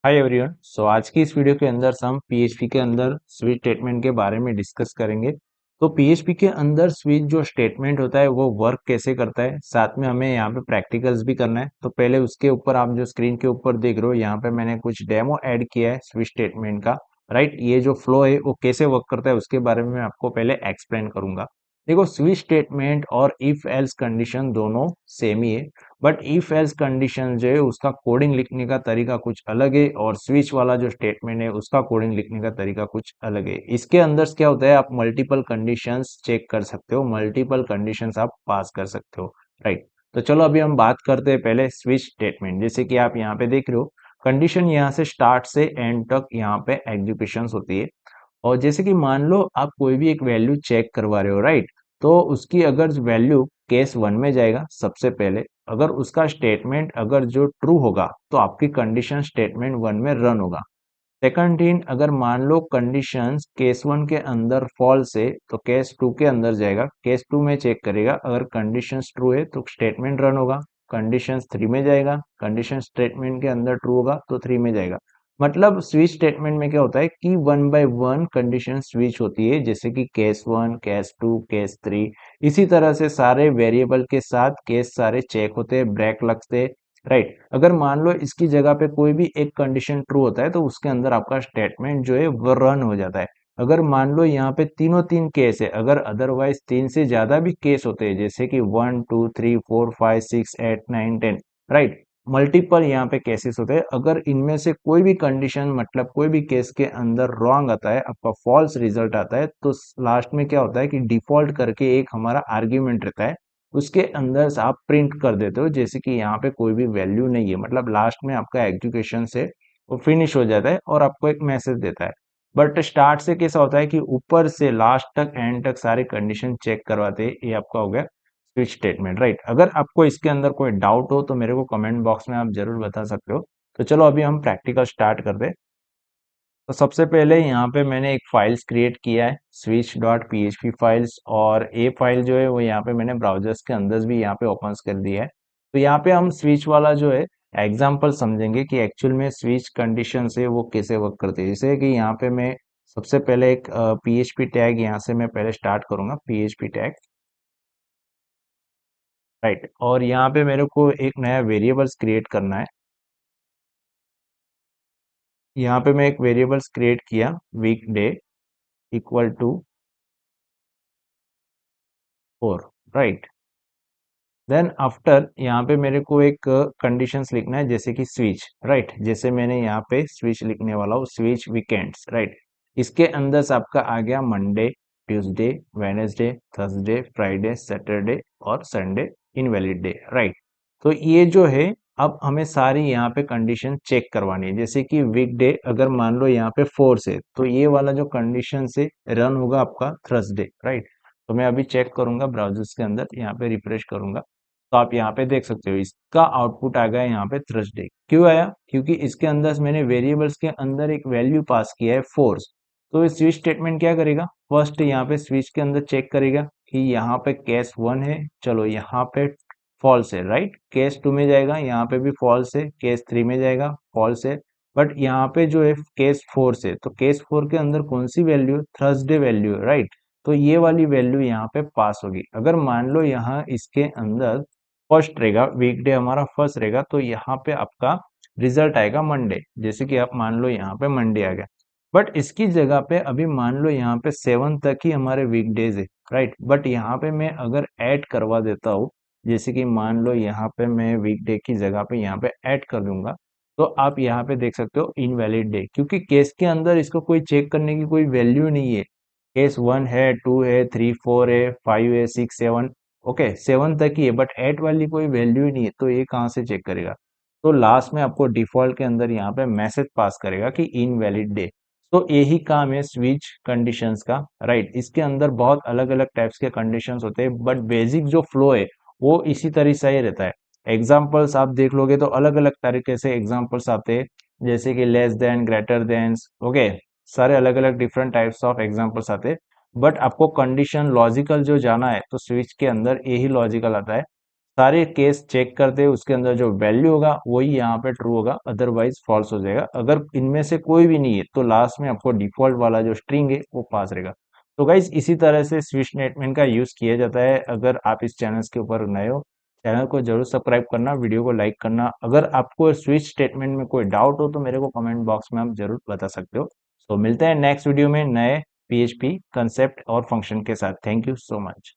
Hi everyone. आज की इस वीडियो के अंदर हम पीएचपी के अंदर स्विच स्टेटमेंट के बारे में डिस्कस करेंगे। तो पीएचपी के अंदर स्विच जो स्टेटमेंट होता है वो वर्क कैसे करता है, साथ में हमें यहाँ पे प्रैक्टिकल्स भी करना है। तो पहले उसके ऊपर आप जो स्क्रीन के ऊपर देख रहे हो, यहाँ पे मैंने कुछ डेमो ऐड किया है स्विच स्टेटमेंट का। राइट, ये जो फ्लो है वो कैसे वर्क करता है उसके बारे में मैं आपको पहले एक्सप्लेन करूंगा। देखो, स्विच स्टेटमेंट और इफ एल्स कंडीशन दोनों सेम ही है, बट इफ एल्स कंडीशन जो है उसका कोडिंग लिखने का तरीका कुछ अलग है और स्विच वाला जो स्टेटमेंट है उसका कोडिंग लिखने का तरीका कुछ अलग है। इसके अंदर क्या होता है, आप मल्टीपल कंडीशंस चेक कर सकते हो, मल्टीपल कंडीशंस आप पास कर सकते हो। राइट, तो चलो अभी हम बात करते हैं पहले स्विच स्टेटमेंट। जैसे कि आप यहाँ पे देख रहे हो, कंडीशन यहाँ से स्टार्ट से एंड तक यहाँ पे एग्जीक्यूशन होती है। और जैसे कि मान लो आप कोई भी एक वैल्यू चेक करवा रहे हो, राइट, तो उसकी अगर वैल्यू केस वन में जाएगा सबसे पहले, अगर उसका स्टेटमेंट अगर जो ट्रू होगा तो आपकी कंडीशन स्टेटमेंट वन में रन होगा। सेकंड थिंग, अगर मान लो कंडीशन केस वन के अंदर फॉल्स है तो केस टू के अंदर जाएगा, केस टू में चेक करेगा, अगर कंडीशन ट्रू है तो स्टेटमेंट रन होगा। कंडीशन थ्री में जाएगा, कंडीशन स्टेटमेंट के अंदर ट्रू होगा तो थ्री में जाएगा। मतलब स्विच स्टेटमेंट में क्या होता है कि one by one condition switch होती है, जैसे कि case one, case two, case three. इसी तरह से सारे वेरिएबल के साथ केस सारे चेक होते हैं, ब्रेक लगते हैं। राइट, अगर मान लो इसकी जगह पे कोई भी एक कंडीशन ट्रू होता है तो उसके अंदर आपका स्टेटमेंट जो है वो रन हो जाता है। अगर मान लो यहाँ पे तीनों तीन केस है, अगर अदरवाइज तीन से ज्यादा भी केस होते हैं, जैसे कि 1 2 3 4 5 6 8 9 10, राइट, मल्टीपल यहाँ पे केसेस होते हैं, अगर इनमें से कोई भी कंडीशन मतलब कोई भी केस के अंदर रॉन्ग आता है, आपका फॉल्स रिजल्ट आता है, तो लास्ट में क्या होता है कि डिफॉल्ट करके एक हमारा आर्ग्यूमेंट रहता है, उसके अंदर से आप प्रिंट कर देते हो, जैसे कि यहाँ पे कोई भी वैल्यू नहीं है, मतलब लास्ट में आपका एग्जीक्यूशन से वो फिनिश हो जाता है और आपको एक मैसेज देता है। बट स्टार्ट से कैसा होता है कि ऊपर से लास्ट तक एंड तक सारे कंडीशन चेक करवाते हैं। ये आपका हो गया स्विच स्टेटमेंट। राइट, अगर आपको इसके अंदर कोई डाउट हो तो मेरे को कमेंट बॉक्स में आप जरूर बता सकते हो। तो चलो अभी हम प्रैक्टिकल स्टार्ट करते हैं। तो सबसे पहले यहाँ पे मैंने एक फाइल्स क्रिएट किया है, switch डॉट php फाइल्स, और ये फाइल जो है वो यहाँ पे मैंने ब्राउजर्स के अंदर भी यहाँ पे ओपन कर दिया है। तो यहाँ पे हम स्विच वाला जो है एग्जांपल समझेंगे कि एक्चुअल में स्विच कंडीशन से वो कैसे वर्क करते हैं। जैसे कि यहाँ पे मैं सबसे पहले एक php टैग यहाँ से मैं पहले स्टार्ट करूंगा, php टैग। राइट, और यहाँ पे मेरे को एक नया वेरिएबल्स क्रिएट करना है। यहाँ पे मैं एक वेरिएबल्स क्रिएट किया, week day equal to 4। Right, then after यहाँ पे मेरे को एक कंडीशंस लिखना है, जैसे कि स्विच। राइट, जैसे मैंने यहाँ पे स्विच लिखने वाला हूँ, स्विच वीकेंड्स। राइट, इसके अंदर से आपका आ गया Monday, Tuesday, Wednesday, Thursday, Friday, Saturday और संडे इनवैलिड डे। राइट, तो ये जो है अब हमें सारी यहाँ पे कंडीशन चेक करवानी है। जैसे कि वीकडे अगर मान लो यहाँ पे 4 से, तो ये वाला जो कंडीशन से रन होगा आपका थर्सडे। राइट, तो मैं अभी चेक करूंगा ब्राउजर्स के अंदर, यहाँ पे रिफ्रेश करूंगा, तो आप यहाँ पे देख सकते हो इसका आउटपुट आ गया यहाँ पे थर्सडे। क्यों आया? क्योंकि इसके अंदर मैंने वेरिएबल्स के अंदर एक वैल्यू पास किया है, फोर्स। तो स्विच स्टेटमेंट क्या करेगा, फर्स्ट यहाँ पे स्विच के अंदर चेक करेगा कि यहाँ पे केस वन है, चलो यहाँ पे फॉल्स है। राइट, केस टू में जाएगा, यहाँ पे भी फॉल्स है, केस थ्री में जाएगा, फॉल्स है, बट यहाँ पे जो है केस फोर से, तो केस फोर के अंदर कौन सी वैल्यू है, थर्सडे वैल्यू है। राइट, तो ये वाली वैल्यू यहाँ पे पास होगी। अगर मान लो यहाँ इसके अंदर फर्स्ट रहेगा, वीकडे हमारा फर्स्ट रहेगा, तो यहाँ पे आपका रिजल्ट आएगा मंडे। जैसे कि आप मान लो यहाँ पे मंडे आ गया, बट इसकी जगह पे अभी मान लो यहाँ पे 7 तक ही हमारे वीकडेज है। राइट, बट यहाँ पे मैं अगर ऐड करवा देता हूँ, जैसे कि मान लो यहाँ पे मैं वीकडे की जगह पे यहाँ पे ऐड कर दूंगा, तो आप यहाँ पे देख सकते हो इनवैलिड डे, क्योंकि केस के अंदर इसको कोई चेक करने की कोई वैल्यू नहीं है। केस वन है, टू है, थ्री फोर है, फाइव है, सिक्स सेवन, ओके, सेवन तक ही है, बट एट वाली कोई वैल्यू ही नहीं है, तो ये कहाँ से चेक करेगा? तो लास्ट में आपको डिफॉल्ट के अंदर यहाँ पे मैसेज पास करेगा कि इनवैलिड डे। तो यही काम है स्विच कंडीशंस का। राइट, इसके अंदर बहुत अलग अलग टाइप्स के कंडीशंस होते हैं, बट बेसिक जो फ्लो है वो इसी तरह से ही रहता है। एग्जाम्पल्स आप देख लोगे तो अलग अलग तरीके से एग्जाम्पल्स आते हैं, जैसे कि less than, greater than, okay, सारे अलग अलग डिफरेंट टाइप्स ऑफ एग्जाम्पल्स आते हैं। बट आपको कंडीशन लॉजिकल जो जाना है तो स्विच के अंदर यही लॉजिकल आता है। सारे केस चेक करते, उसके अंदर जो वैल्यू होगा वही यहाँ पे ट्रू होगा, अदरवाइज फॉल्स हो जाएगा। अगर इनमें से कोई भी नहीं है तो लास्ट में आपको डिफॉल्ट वाला जो स्ट्रिंग है वो पास रहेगा। तो गाइज इसी तरह से स्विच स्टेटमेंट का यूज किया जाता है। अगर आप इस चैनल के ऊपर नए हो, चैनल को जरूर सब्सक्राइब करना, वीडियो को लाइक करना। अगर आपको स्विच स्टेटमेंट में कोई डाउट हो तो मेरे को कमेंट बॉक्स में आप जरूर बता सकते हो। तो मिलते हैं नेक्स्ट वीडियो में नए पीएचपी कंसेप्ट और फंक्शन के साथ। Thank you so much.